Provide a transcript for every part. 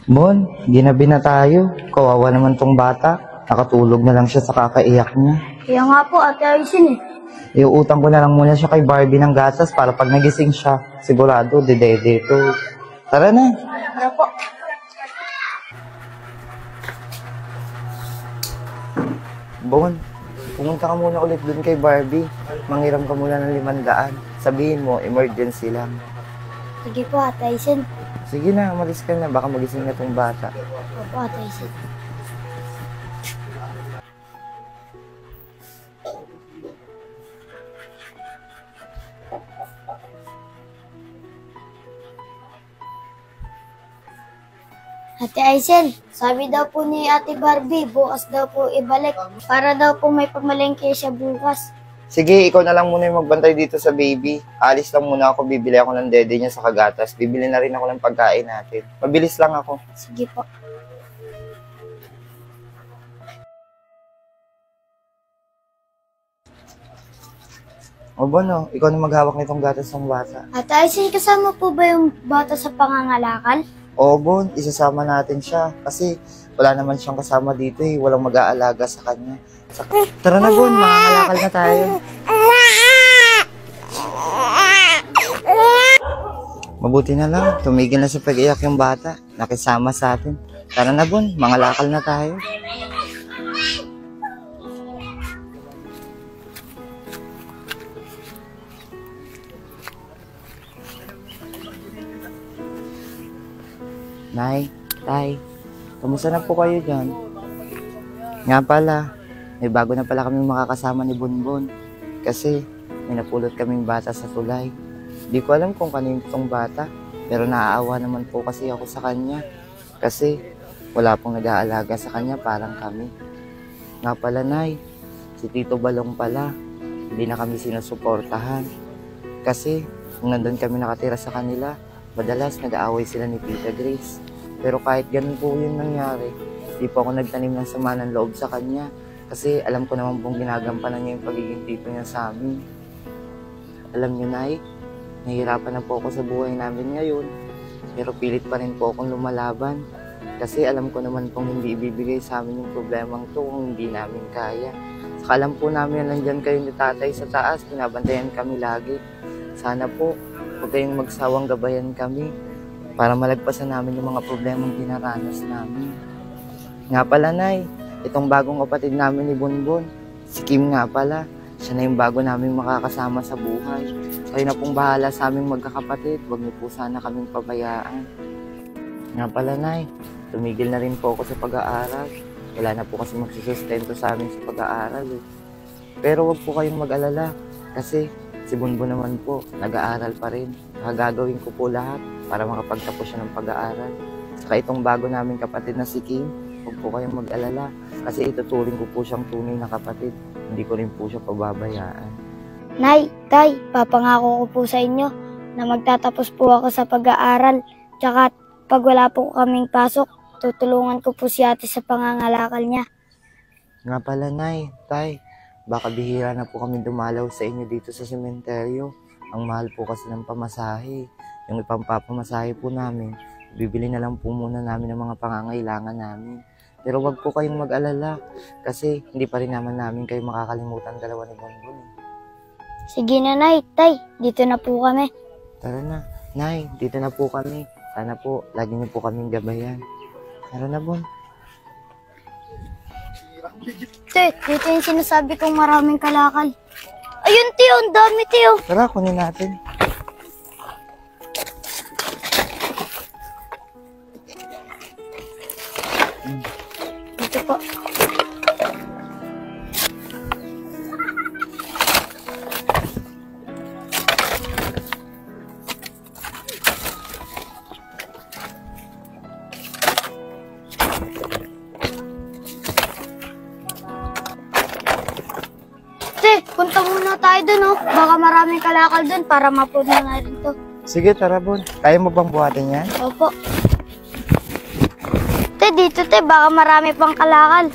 Bon, ginabi na tayo. Kawawa naman tong bata. Nakatulog na lang siya sa kakaiyak niya. Kaya nga po, Ate Aisin eh. Iuutang ko na lang muna siya kay Barbie ng gatas para pag nagising siya, sigurado, dede to. Tara na. Tara po. Bon, pumunta ka muna ulit dun kay Barbie. Manghiram ka muna ng 500. Sabihin mo, emergency lang. Sige po, Ate Aisin. Sige na, umalis ka na. Baka magising na tong bata. Opo, Ate Aisin. Ate Aisin, sabi daw po ni Ate Barbie, bukas daw po ibalik. Para daw po may pamalengke siya bukas. Sige, ikaw na lang muna yung magbantay dito sa baby. Alis lang muna ako, bibili ako ng dede niya sa kagatas. Bibili na rin ako ng pagkain natin. Mabilis lang ako. Sige po. O Bono, ikaw na maghawak nitong gatas ng bata. Ate Aisin, kasama po ba yung bata sa pangangalakal? Oo, Bon, isasama natin siya. Kasi wala naman siyang kasama dito eh. Walang mag-aalaga sa kanya. Tara na, Bon, mangangalakal na tayo. Mabuti na lang, tumigil na sa pag-iyak yung bata. Nakisama sa atin. Tara na, Bon, mangalakal na tayo. Nay, Tay, kamusta na po kayo dyan? Nga pala, may bago na pala kaming makakasama ni Bonbon. Kasi may napulot kaming bata sa tulay. Di ko alam kung kanino itong bata, pero naaawa naman po kasi ako sa kanya. Kasi wala pong nag-aalaga sa kanya, parang kami. Nga pala, Nay, si Tito Balong pala, hindi na kami sinusuportahan. Kasi kung nandun kami nakatira sa kanila, madalas nag-aaway sila ni Tita Grace. Pero kahit ganun po yung nangyari, di po ako nagtanim ng sama ng loob sa kanya. Kasi alam ko naman pong ginagampanan niya yung pagiging tito niya sa amin. Alam niyo, Nay, nahihirapan na po ako sa buhay namin ngayon. Pero pilit pa rin po akong lumalaban. Kasi alam ko naman pong hindi ibibigay sa amin yung problemang to kung hindi namin kaya. Saka alam po namin na nandyan kayo ni tatay sa taas, pinabantayan kami lagi. Sana po, huwag kayong magsawang gabayan kami para malagpasan namin yung mga problemang dinaranas namin. Nga pala, Nay, itong bagong kapatid namin ni Bonbon, si Kim nga pala, siya na yung bago namin makakasama sa buhay. Kayo na pong bahala sa aming magkakapatid, huwag niyo po sana kaming pabayaan. Nga pala, Nay, tumigil na rin po ako sa pag-aaral. Wala na po kasi magsusustento sa amin sa pag-aaral eh. Pero huwag po kayong mag-alala kasi si Bonbon naman po, nag-aaral pa rin. Gagawin ko po lahat para makapagtapos siya ng pag-aaral. Saka itong bago naming kapatid na si Kim, huwag po kayong mag-alala kasi ituturing ko po siyang tunay na kapatid. Hindi ko rin po siya pababayaan. Nay, Tay, papangako ko po sa inyo na magtatapos po ako sa pag-aaral. Tsaka pag wala po kaming pasok, tutulungan ko po si ate sa pangangalakal niya. Nga pala, Nay, Tay, baka bihira na po kami dumalaw sa inyo dito sa sementeryo. Ang mahal po kasi ng pamasahe. Yung ipampapamasahe po namin, bibili na lang po muna namin ng mga pangangailangan namin. Pero wag po kayong mag-alala kasi hindi pa rin namin kayo makakalimutan dalawa ni Bonbon. Sige na, Nay, Tay, dito na po kami. Tara na, Nay, dito na po kami. Sana po, lagi niyo po kaming gabayan. Tara na, Bon. Te, dito yung sinasabi kong maraming kalakal. Ayun, Teo, ang dami, Teo. Tara, kunin natin. Dito po. Punta muna tayo dun, oh. Baka maraming kalakal dun para mapuno na rin to. Sige, tara, Bon. Kaya mo bang buhatin yan? Opo. Te, dito, te. Baka marami pang kalakal.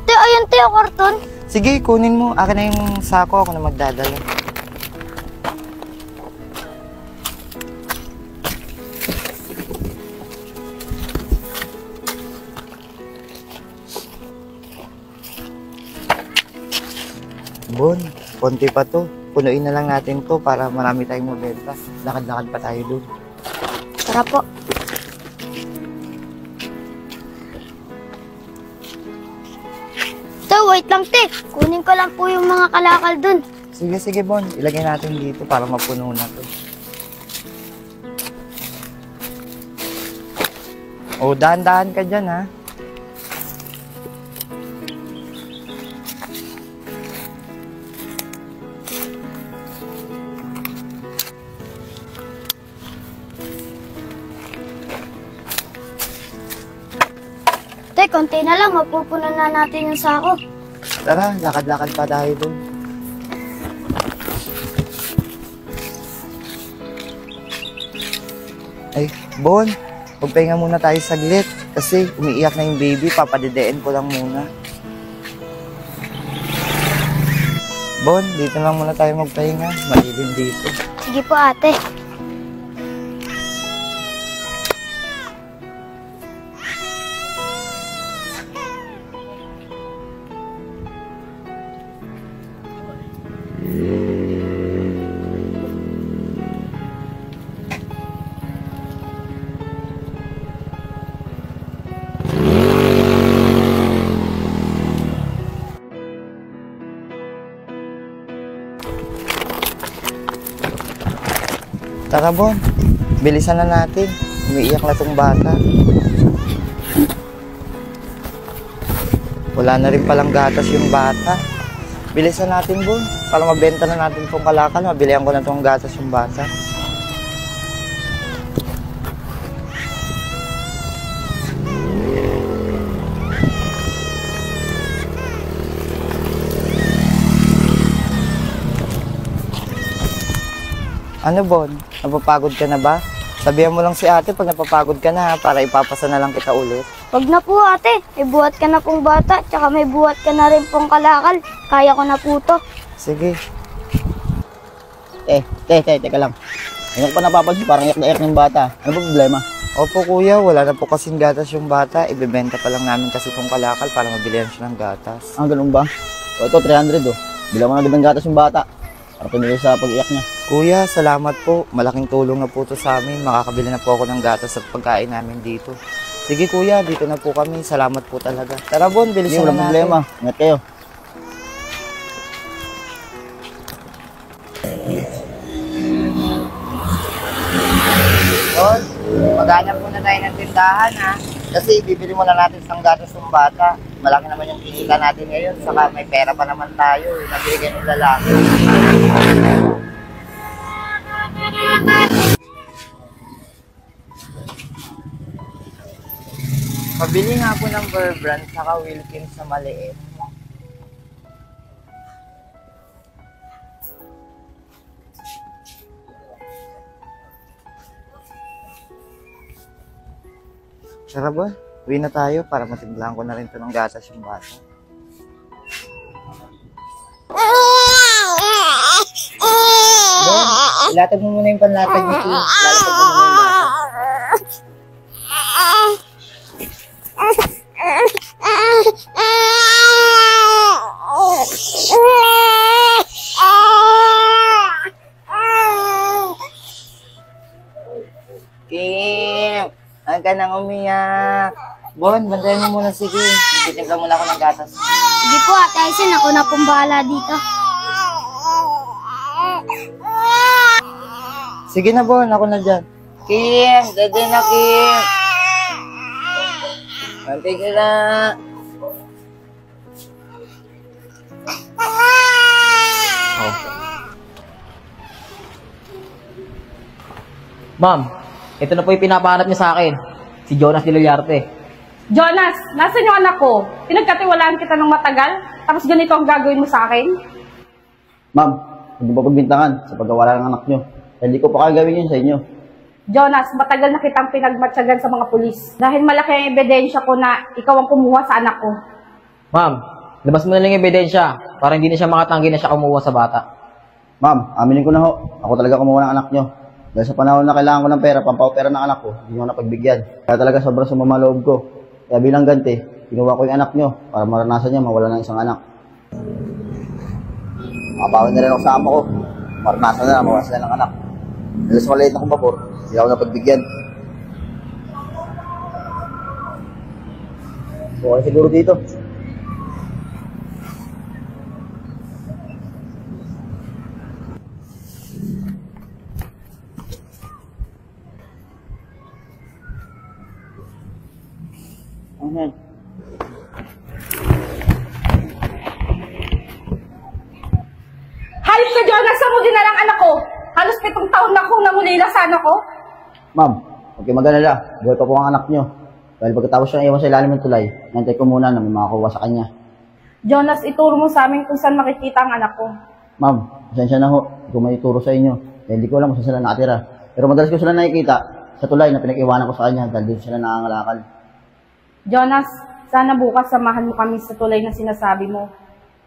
Te, ayun, te, o karton. Sige, kunin mo. Akin na yung sako. Ako na magdadala. Bon, konti pa to. Punuin na lang natin to para marami tayong mabenta. Lakad-lakad pa tayo dun. Tara po. Te, wait lang te. Kunin ko lang po yung mga kalakal dun. Sige, sige, Bon. Ilagay natin dito para mapuno na to. O, dahan-dahan ka dyan, ha? Te, konti na lang. Mapupuno na natin yung sako. Tara, lakad-lakad pa tayo dun. Ay, Bon, magpahinga muna tayo saglit. Kasi umiiyak na yung baby, papadedeen ko lang muna. Bon, dito lang muna tayo magpahinga. Malilim dito. Sige po ate. Tara, Bon. Bilisan na natin. Umiiyak na tong bata. Wala na rin palang gatas yung bata. Bilisan natin, Bon. Para mabenta na natin tong kalakal. Mabilihan ko na tong gatas yung bata. Ano, Bon? Napapagod ka na ba? Sabihan mo lang si ate pag napapagod ka na, para ipapasa na lang kita ulit. Wag na po ate. May buhat ka na pong bata. Tsaka may buhat ka na rin pong kalakal. Kaya ko na po to. Sige. Teka lang. Ngayon ko pa napapansin, parang iyak na iyak ng bata. Ano ba problema? Opo, kuya. Wala na po kasing gatas yung bata. Ibebenta pa lang namin kasi tong kalakal para mabilihan siya ng gatas. Ah, ganun ba? O ito, 300 oh. Bilang mo na agad ng gatas yung bata. Para pinili sa pag-iyak niya. Kuya, salamat po. Malaking tulong na po to sa amin. Makakabili na po ako ng gatas at pagkain namin dito. Sige, kuya. Dito na po kami. Salamat po talaga. Tara, Bon. Hindi, Bilisan walang na problema. natin. Ingat kayo. Bon, maghanap muna tayo ng tindahan, ha? Kasi bibili muna natin ng gatas ng bata. Malaki naman yung kinita natin ngayon. Saka may pera pa naman tayo. Nabigyan ng lalaki. Pabili nga po ng Bear Brand saka Wilkins na maliit. Tara ba? Uwi na tayo para matimblahan ko na rin ito ng gatas yung bata. Bon, ilatag mo muna yung panlatag mo. Ilatag mo muna yung bata. Kim! Huwag ka nang umiyak. Bon, bantayan mo muna, sige. Titimpla muna ako ng gatas. Sige po ate Aizen. Ako na pong bahala dito. Sige na, Bon. Ako na dyan. Kim! Dede na, Kim! Bantay ka na. Ma'am, ito na po yung pinapahanap niya sa akin. Si Jonas Diloliarte. Jonas, nasan yung anak ko? Pinagkatiwalaan kita ng matagal, tapos ganito ang gagawin mo sa akin? Ma'am, hindi ba pagbintangan sa pagkawala ng anak niyo? Hindi ko pa kagawin yun sa inyo. Jonas, matagal na kitang pinagmatsagan sa mga pulis. Dahil malaki ang ebidensya ko na ikaw ang kumuha sa anak ko. Ma'am, labas mo na lang yung ebidensya para hindi na siya makatanggi na siya kumuha sa bata. Ma'am, aminin ko na ho. Ako talaga kumuha ng anak niyo. Dahil sa panahon na kailangan ko ng pera, pampaopera ng anak ko, hindi nyo napagbigyan. Kaya talaga sobrang sumama loob ko. Kaya bilang ganti, kinuha ko yung anak nyo para maranasan niya mawala ng isang anak. Makapawin na rin ako sa amo ko. Maranasan na lang, mawasan na lang anak. Nalas maliit na kong babor, hindi ako napagbigyan. Okay siguro dito. Ayan. Halos ka, Jonas, sa mo din na lang anak ko. Halos 7 taon na akong namulila sa anak ko. Ma'am, huwag kayo mag-alala. Buhay pa po ang anak nyo. Dahil pagkatapos siyang iwan sa ilalim ng tulay, nantay ko muna na may makakuha sa kanya. Jonas, ituro mo sa amin kung saan makikita ang anak ko. Ma'am, pasensya na ho. Kung may ituro sa inyo. Dahil hindi ko alam kung saan sila nakatira. Pero madalas ko sila nakikita sa tulay na pinag-iwanan ko sa kanya dahil dito sila nangangalakal. Jonas, sana bukas samahan mo kami sa tulay na sinasabi mo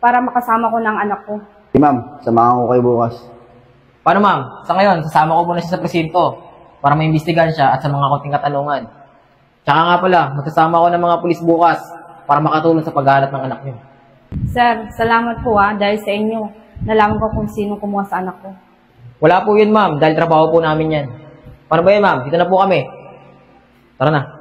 para makasama ko ng anak ko. Okay, ma'am. Samahan ko kayo bukas. Paano ma'am? Sa ngayon, sasama ko muna siya sa presinto para maimbestigahan siya at sa mga konting katanungan. Tsaka nga pala, magsasama ko ng mga pulis bukas para makatulong sa paghahanap ng anak niyo. Sir, salamat po dahil sa inyo. Nalaman ko kung sino kumuha sa anak ko. Wala po yun ma'am, dahil trabaho po namin yan. Paano ba yan ma'am? Dito na po kami. Tara na.